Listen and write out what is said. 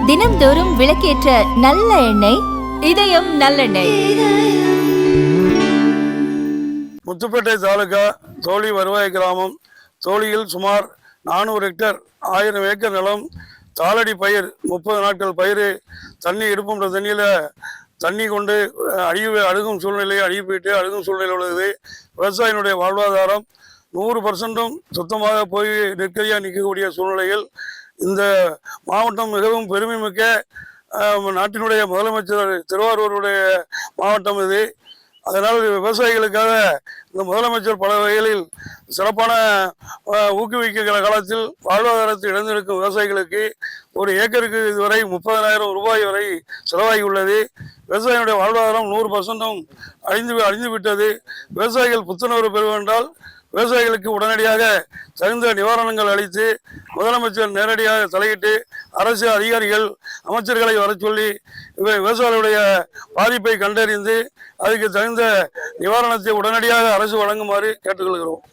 தினம்தோறும் விளக்கேற்ற நல்ல எண்ணெய் இதயம் நல்லெண்ணெய். முத்துப்பேட்டை தாலுகா தோழி வருவாய் கிராமம். தோழியில் சுமார் 400 ஹெக்டேர் 1000 ஏக்கர் நிலம், தாளடி பயிர், 30 நாட்கள் பயிர், தண்ணி எடுப்புன்ற தண்ணியில் தண்ணி கொண்டு அழுகும் சூழ்நிலையை அழுகும் சூழ்நிலை உள்ளது. விவசாயினுடைய வாழ்வாதாரம் 100% சுத்தமாக போய் நெற்கதியாக நிற்கக்கூடிய சூழ்நிலையில் இந்த மாவட்டம் மிகவும் பெருமை மிக்க நாட்டினுடைய முதலமைச்சர் திருவாரூருடைய மாவட்டம் இது. அதனால் விவசாயிகளுக்காக இந்த முதலமைச்சர் பல வகைகளில் சிறப்பான ஊக்குவிக்கிற காலத்தில் வாழ்வாதாரத்தை இழந்திருக்கும் விவசாயிகளுக்கு ஒரு ஏக்கருக்கு இதுவரை 30,000 ரூபாய் வரை செலவாகி உள்ளது. விவசாயிகளுடைய வாழ்வாதாரம் 100% அழிந்து விட்டது. விவசாயிகள் புத்துணர்வு பெறுவென்றால் விவசாயிகளுக்கு உடனடியாக தகுந்த நிவாரணங்கள் அளித்து முதலமைச்சர் நேரடியாக தலையிட்டு அரசு அதிகாரிகள் அமைச்சர்களை வர சொல்லி விவசாயிகளுடைய பாதிப்பை கண்டறிந்து அதுக்கு தகுந்த நிவாரணத்தை உடனடியாக அரசு வழங்குமாறு கேட்டுக்கொள்கிறோம்.